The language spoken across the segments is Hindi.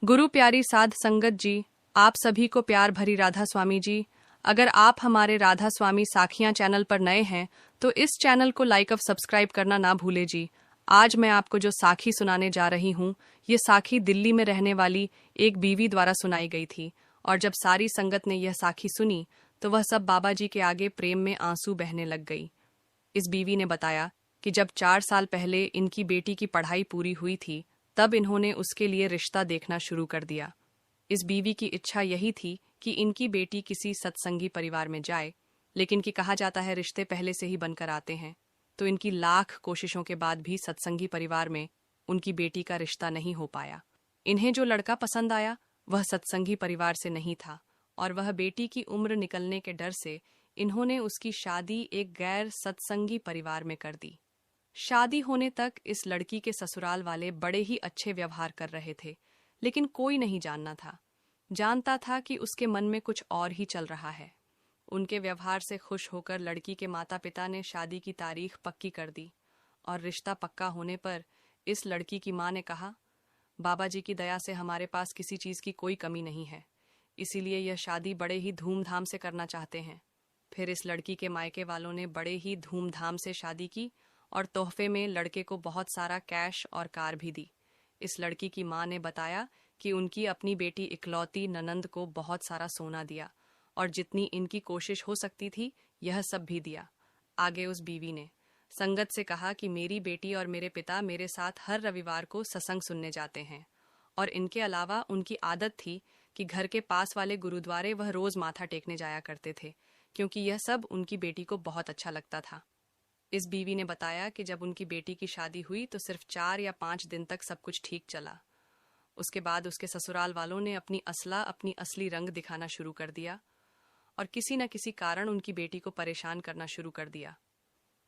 गुरु प्यारी साध संगत जी, आप सभी को प्यार भरी राधा स्वामी जी। अगर आप हमारे राधा स्वामी साखियां चैनल पर नए हैं तो इस चैनल को लाइक और सब्सक्राइब करना ना भूले जी। आज मैं आपको जो साखी सुनाने जा रही हूँ, ये साखी दिल्ली में रहने वाली एक बीवी द्वारा सुनाई गई थी। और जब सारी संगत ने यह साखी सुनी तो वह सब बाबा जी के आगे प्रेम में आंसू बहने लग गई। इस बीवी ने बताया कि जब 4 साल पहले इनकी बेटी की पढ़ाई पूरी हुई थी, तब इन्होंने उसके लिए रिश्ता देखना शुरू कर दिया। इस बीवी की इच्छा यही थी कि इनकी बेटी किसी सत्संगी परिवार में जाए, लेकिन कि कहा जाता है रिश्ते पहले से ही बनकर आते हैं। तो इनकी लाख कोशिशों के बाद भी सत्संगी परिवार में उनकी बेटी का रिश्ता नहीं हो पाया। इन्हें जो लड़का पसंद आया वह सत्संगी परिवार से नहीं था, और वह बेटी की उम्र निकलने के डर से इन्होंने उसकी शादी एक गैर सत्संगी परिवार में कर दी। शादी होने तक इस लड़की के ससुराल वाले बड़े ही अच्छे व्यवहार कर रहे थे, लेकिन कोई नहीं जानता था कि उसके मन में कुछ और ही चल रहा है। उनके व्यवहार से खुश होकर लड़की के माता पिता ने शादी की तारीख पक्की कर दी, और रिश्ता पक्का होने पर इस लड़की की मां ने कहा, बाबा जी की दया से हमारे पास किसी चीज की कोई कमी नहीं है, इसीलिए यह शादी बड़े ही धूमधाम से करना चाहते हैं। फिर इस लड़की के मायके वालों ने बड़े ही धूमधाम से शादी की और तोहफे में लड़के को बहुत सारा कैश और कार भी दी। इस लड़की की मां ने बताया कि उनकी अपनी बेटी इकलौती ननंद को बहुत सारा सोना दिया, और जितनी इनकी कोशिश हो सकती थी यह सब भी दिया। आगे उस बीवी ने संगत से कहा कि मेरी बेटी और मेरे पिता मेरे साथ हर रविवार को सत्संग सुनने जाते हैं, और इनके अलावा उनकी आदत थी कि घर के पास वाले गुरुद्वारे वह रोज माथा टेकने जाया करते थे, क्योंकि यह सब उनकी बेटी को बहुत अच्छा लगता था। इस बीवी ने बताया कि जब उनकी बेटी की शादी हुई तो सिर्फ 4 या 5 दिन तक सब कुछ ठीक चला। उसके बाद उसके ससुराल वालों ने अपनी असली रंग दिखाना शुरू कर दिया, और किसी न किसी कारण उनकी बेटी को परेशान करना शुरू कर दिया।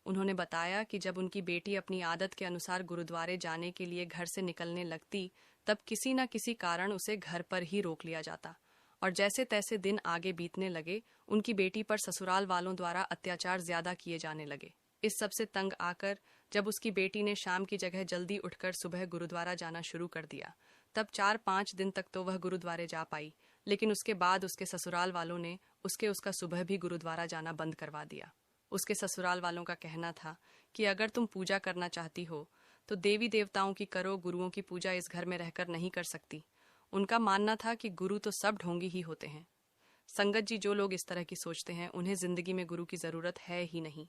उन्होंने बताया कि जब उनकी बेटी अपनी आदत के अनुसार गुरुद्वारे जाने के लिए घर से निकलने लगती, तब किसी न किसी कारण उसे घर पर ही रोक लिया जाता, और जैसे तैसे दिन आगे बीतने लगे, उनकी बेटी पर ससुराल वालों द्वारा अत्याचार ज्यादा किए जाने लगे। इस सब से तंग आकर जब उसकी बेटी ने शाम की जगह जल्दी उठकर सुबह गुरुद्वारा जाना शुरू कर दिया, तब 4-5 दिन तक तो वह गुरुद्वारे जा पाई, लेकिन उसके बाद उसके ससुराल वालों ने उसका सुबह भी गुरुद्वारा जाना बंद करवा दिया। उसके ससुराल वालों का कहना था कि अगर तुम पूजा करना चाहती हो तो देवी देवताओं की करो, गुरुओं की पूजा इस घर में रहकर नहीं कर सकती। उनका मानना था कि गुरु तो सब ढोंगी ही होते हैं। संगत जी, जो लोग इस तरह की सोचते हैं उन्हें जिंदगी में गुरु की जरूरत है ही नहीं।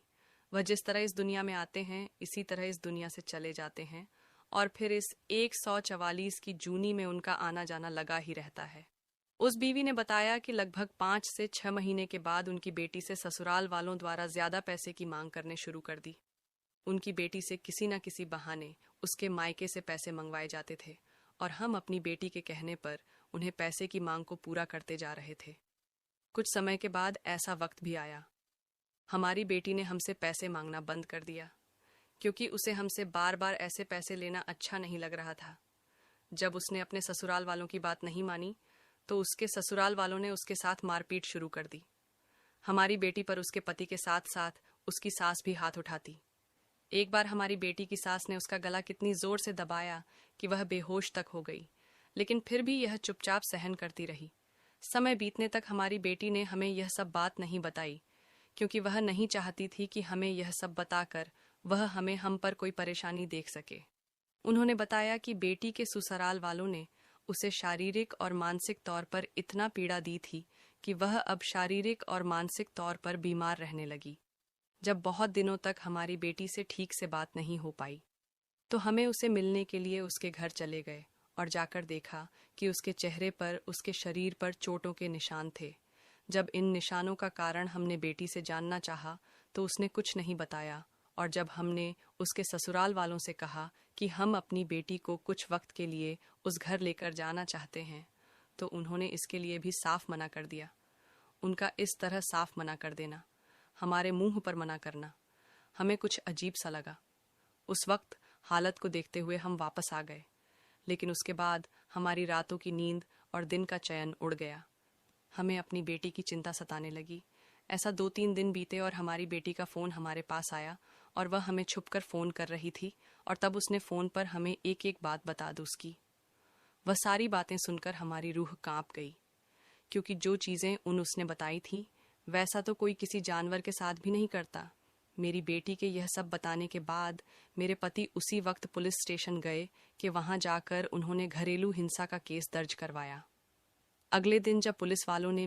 वह जिस तरह इस दुनिया में आते हैं इसी तरह इस दुनिया से चले जाते हैं, और फिर इस 144 की जूनी में उनका आना जाना लगा ही रहता है। उस बीवी ने बताया कि लगभग 5 से 6 महीने के बाद उनकी बेटी से ससुराल वालों द्वारा ज्यादा पैसे की मांग करने शुरू कर दी। उनकी बेटी से किसी न किसी बहाने उसके मायके से पैसे मंगवाए जाते थे, और हम अपनी बेटी के कहने पर उन्हें पैसे की मांग को पूरा करते जा रहे थे। कुछ समय के बाद ऐसा वक्त भी आया, हमारी बेटी ने हमसे पैसे मांगना बंद कर दिया, क्योंकि उसे हमसे बार बार ऐसे पैसे लेना अच्छा नहीं लग रहा था। जब उसने अपने ससुराल वालों की बात नहीं मानी तो उसके ससुराल वालों ने उसके साथ मारपीट शुरू कर दी। हमारी बेटी पर उसके पति के साथ साथ उसकी सास भी हाथ उठाती। एक बार हमारी बेटी की सास ने उसका गला कितनी जोर से दबाया कि वह बेहोश तक हो गई, लेकिन फिर भी यह चुपचाप सहन करती रही। समय बीतने तक हमारी बेटी ने हमें यह सब बात नहीं बताई, क्योंकि वह नहीं चाहती थी कि हमें यह सब बताकर वह हम पर कोई परेशानी देख सके। उन्होंने बताया कि बेटी के ससुराल वालों ने उसे शारीरिक और मानसिक तौर पर इतना पीड़ा दी थी कि वह अब शारीरिक और मानसिक तौर पर बीमार रहने लगी। जब बहुत दिनों तक हमारी बेटी से ठीक से बात नहीं हो पाई तो हमें उसे मिलने के लिए उसके घर चले गए, और जाकर देखा कि उसके चेहरे पर, उसके शरीर पर चोटों के निशान थे। जब इन निशानों का कारण हमने बेटी से जानना चाहा तो उसने कुछ नहीं बताया, और जब हमने उसके ससुराल वालों से कहा कि हम अपनी बेटी को कुछ वक्त के लिए उस घर लेकर जाना चाहते हैं, तो उन्होंने इसके लिए भी साफ मना कर दिया। उनका इस तरह साफ मना कर देना, हमारे मुंह पर मना करना, हमें कुछ अजीब सा लगा। उस वक्त हालत को देखते हुए हम वापस आ गए, लेकिन उसके बाद हमारी रातों की नींद और दिन का चैन उड़ गया। हमें अपनी बेटी की चिंता सताने लगी। ऐसा 2-3 दिन बीते और हमारी बेटी का फ़ोन हमारे पास आया, और वह हमें छुपकर फ़ोन कर रही थी, और तब उसने फ़ोन पर हमें एक एक बात बता दी उसकी। वह सारी बातें सुनकर हमारी रूह कांप गई, क्योंकि जो चीजें उसने बताई थी वैसा तो कोई किसी जानवर के साथ भी नहीं करता। मेरी बेटी के यह सब बताने के बाद मेरे पति उसी वक्त पुलिस स्टेशन गए कि वहां जाकर उन्होंने घरेलू हिंसा का केस दर्ज करवाया। अगले दिन जब पुलिस वालों ने